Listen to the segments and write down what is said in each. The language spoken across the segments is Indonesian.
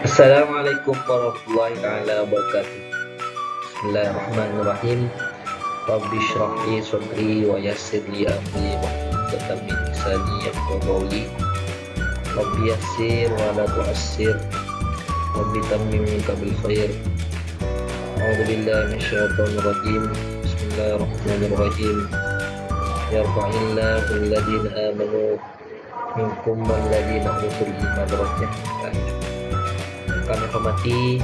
Assalamualaikum warahmatullahi taala wabarakatuh. Bismillahirrahmanirrahim. Rabbi shrah li sadri wa yassir li amri wahlul min lisani yafqahu qawli. Rabbi yassir wa la tu'assir. Rabbi tammim bil khair. A'udzu billahi minasyaitonir rajim. Bismillahirrahmanirrahim. Yarfa'illahu alladhina amanu minkum walladhina utul ilma darajat. Kami hormati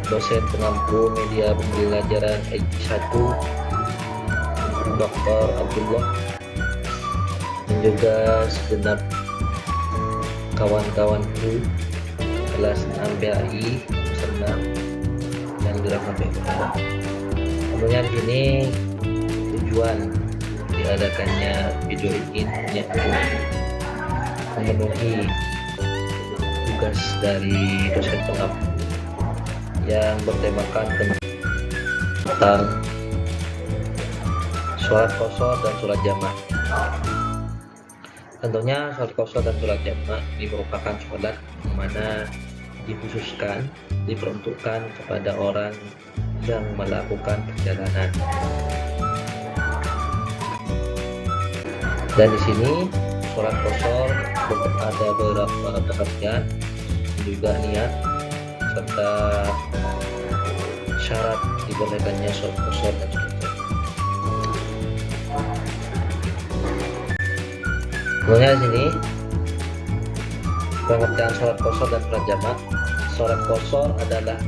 dosen pengampu media pembelajaran IT1 Dr. Abdullah dan juga segenap kawan-kawanku kelas 6 BAI senang dan dirahmati Allah. Tentunya di sini tujuan diadakannya video ini yaitu memenuhi tugas dari dosen pengampu yang bertemakan tentang sholat qashar dan sholat jamaah. Tentunya sholat qashar dan sholat jamaah ini merupakan sholat yang mana dikhususkan, diperuntukkan kepada orang yang melakukan perjalanan. Dan di sini sholat qashar ada beberapa pengertian, juga niat serta syarat dibolehkannya sholat qashar dan sholat jamaah. Kemudian di sini pengertian sholat qashar dan sholat jamaah. Sholat qashar adalah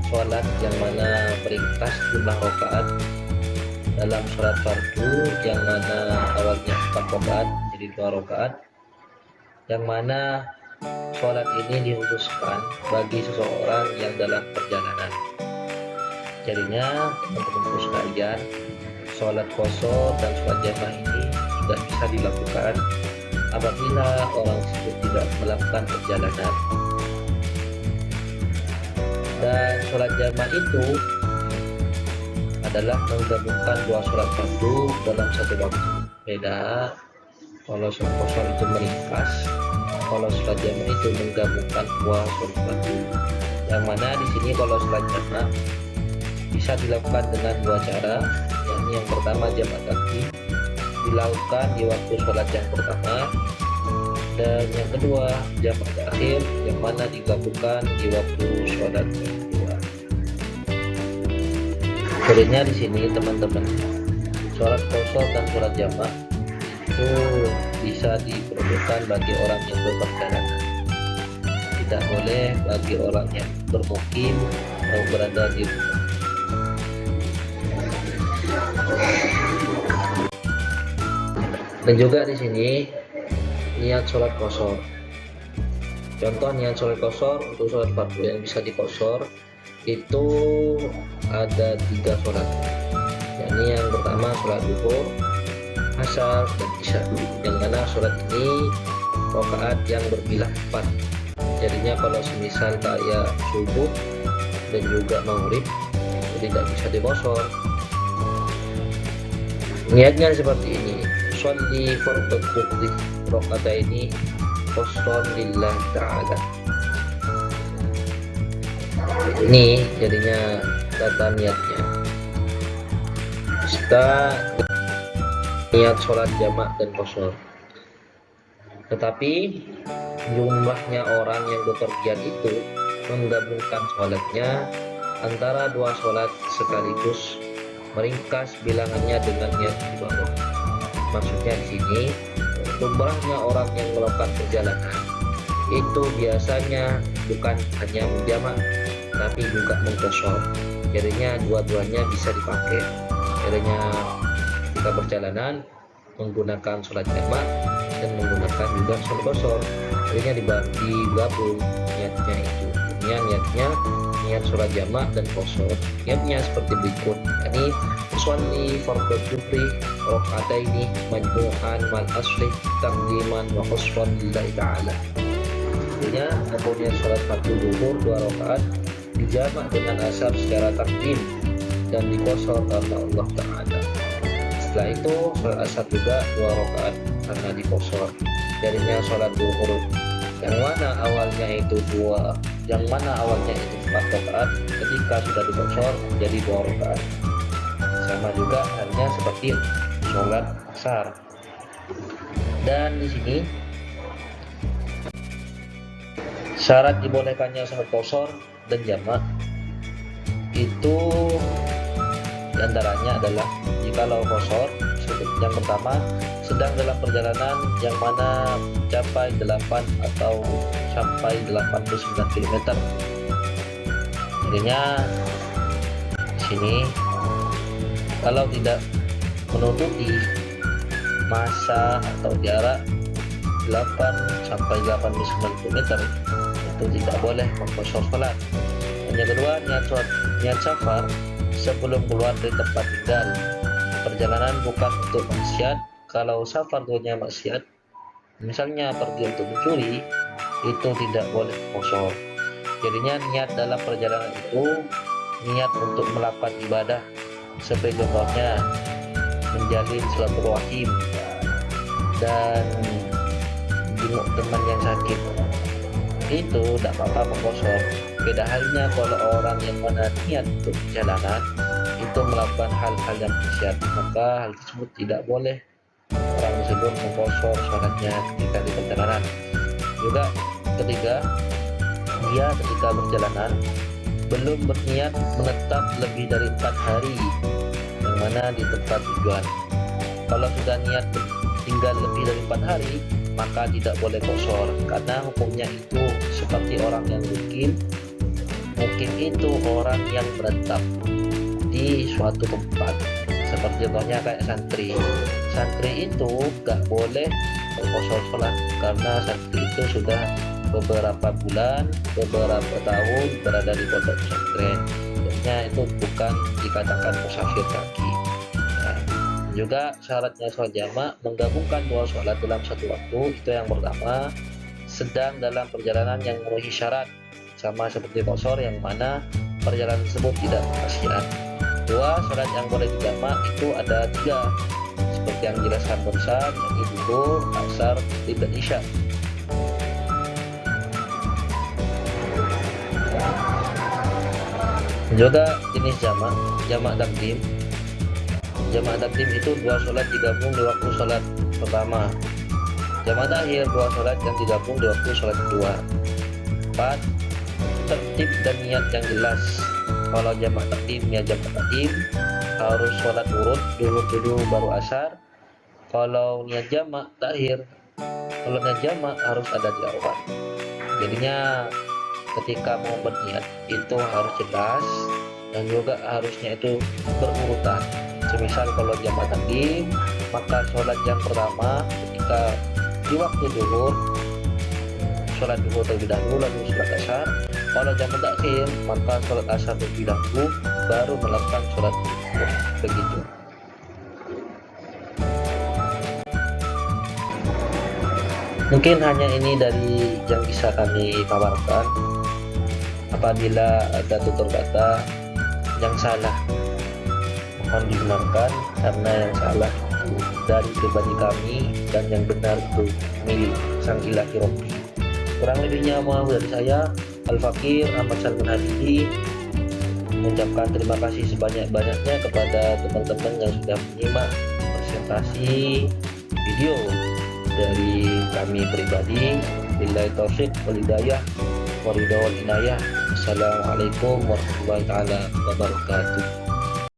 sholat yang mana meringkas jumlah rakaat dalam sholat fardu yang mana awalnya 4 rakaat jadi 2 rakaat, yang mana sholat ini dikhususkan bagi seseorang yang dalam perjalanan. Jadinya teman-teman sekalian, sholat qashar dan sholat jamaah ini tidak bisa dilakukan apabila orang tersebut tidak melakukan perjalanan. Dan sholat jamaah itu adalah menggabungkan 2 sholat fardu dalam satu waktu. Beda kalau sholat qashar itu meringkas, kalau sholat jamaah itu menggabungkan 2 sholat fardu. Yang mana di sini kalau sholat jamaah bisa dilakukan dengan 2 cara. Yang pertama jamaah takdim dilakukan di waktu sholat yang pertama, dan yang kedua jamaah terakhir yang mana digabungkan di waktu sholat yang kedua. Jadinya di sini teman-teman, sholat qashar dan sholat jamaah itu bisa diperuntukkan bagi orang yang berperjalanan. Tidak boleh bagi orang yang bermukim atau berada di rumah. Dan juga di sini niat sholat qashar. Contoh niat sholat qashar untuk sholat fardu yang bisa diqashar itu ada 3 sholat. Yakni yang pertama sholat zuhur, asar, dan isya. Yang mana sholat ini rakaat yang berbilah 4. Jadinya kalau semisal kayak subuh dan juga maghrib itu tidak bisa diqashar. Niatnya seperti ini: sholli fardhu dhuhri raka'ataini qasran lillah ta'ala. Ini jadinya kata niatnya. Kita niat sholat jamaah dan qashar. Tetapi jumlahnya orang yang bepergian itu menggabungkan sholatnya antara 2 sholat sekaligus, meringkas bilangannya dengan niat ibadah. Maksudnya di sini jumlahnya orang yang melakukan perjalanan itu biasanya bukan hanya menjamaah tapi juga mengqashar. Jadinya dua-duanya bisa dipakai. Jadinya kita perjalanan menggunakan sholat jamaah dan menggunakan juga sholat qashar. Jadinya digabung niatnya itu. Niatnya niat sholat jamaah dan qashar. Niatnya seperti berikut, yakni sholli fardhu dhuhri raka'ataini majmu'an mal asri taqdiman wa qashran lillahi ta'ala. Artinya kemudian sholat fardu zuhur 2 rakaat dijamak dengan asar secara takdim dan diqashar karena Allah Ta'ala. Setelah itu sholat asar juga 2 rakaat karena diqashar. Jadinya sholat zuhur yang mana awal awalnya itu dua, yang mana awalnya itu 4 rakaat, ketika sudah dikosor jadi 2 rakaat. Sama juga halnya seperti sholat asar. Dan di sini syarat dibolehkannya sholat qashar dan jamak itu diantaranya adalah jikalau qashar, yang pertama sedang dalam perjalanan yang mana mencapai 8 atau sampai 89 km. Jadinya di sini kalau tidak menutupi masa atau jarak 8 sampai 89 km itu tidak boleh mengqashar salat. Yang kedua, niat safar sebelum keluar dari tempat tinggal. Perjalanan bukan untuk maksiat. Kalau safar tujuannya maksiat, misalnya pergi untuk mencuri, itu tidak boleh qashar. Jadinya niat dalam perjalanan itu niat untuk melakukan ibadah, seperti contohnya menjalin silaturahim dan jenguk teman yang sakit, itu tidak apa-apa mengqashar. Beda halnya kalau orang yang mana niat untuk perjalanan itu melakukan hal-hal yang maksiat, maka hal tersebut tidak boleh orang tersebut mengqashar sholatnya ketika di perjalanan. Juga ketiga, dia ketika berjalanan belum berniat menetap lebih dari 4 hari yang mana di tempat tujuan. Kalau sudah niat tinggal lebih dari 4 hari, maka tidak boleh qashar, karena hukumnya itu seperti orang yang mukim itu orang yang menetap di suatu tempat, seperti contohnya kayak santri itu gak boleh qashar sholat, karena santri itu sudah beberapa bulan, beberapa tahun berada di pondok pesantren, jadinya itu bukan dikatakan musafir kaki. Nah, juga syaratnya sholat jamak menggabungkan 2 sholat dalam satu waktu. Itu yang pertama, sedang dalam perjalanan yang memenuhi syarat, sama seperti qashar yang mana perjalanan tersebut tidak maksiat. 2, sholat yang boleh dijamak itu ada 3, seperti yang dijelaskan barusan, yakni zuhur, asar, maghrib, dan isya. Juga jenis jamak takdim. Jamak takdim itu 2 sholat digabung di waktu sholat pertama. Jamak takhir 2 sholat yang digabung di waktu sholat kedua. 4, tertib dan niat yang jelas. Kalau jamak takdim ya jamak takdim harus sholat urut dulu baru asar. Kalau niat jamak takhir, kalau niat jamak harus ada di awal. Jadinya ketika mau berniat itu harus jelas dan juga harusnya itu berurutan. Semisal kalau jamak takdim, maka sholat yang pertama ketika di waktu zuhur, sholat zuhur terlebih dahulu, lalu sholat asar. Kalau jamak takhir, maka sholat asar terlebih dahulu, baru melakukan sholat zuhur. Begitu. Mungkin hanya ini dari yang bisa kami paparkan. Apabila ada tutur kata yang salah, mohon dibenarkan, karena yang salah dari pribadi kami dan yang benar itu milik Sang Ilahi Rabbi. Kurang lebihnya mohon dari saya, Al-Fakir Ahmad Salman Hadi, mengucapkan terima kasih sebanyak-banyaknya kepada teman-teman yang sudah menyimak presentasi video dari kami pribadi. Billahi taufiq wal hidayah wa ridha wal inayah. Assalamualaikum warahmatullahi wabarakatuh.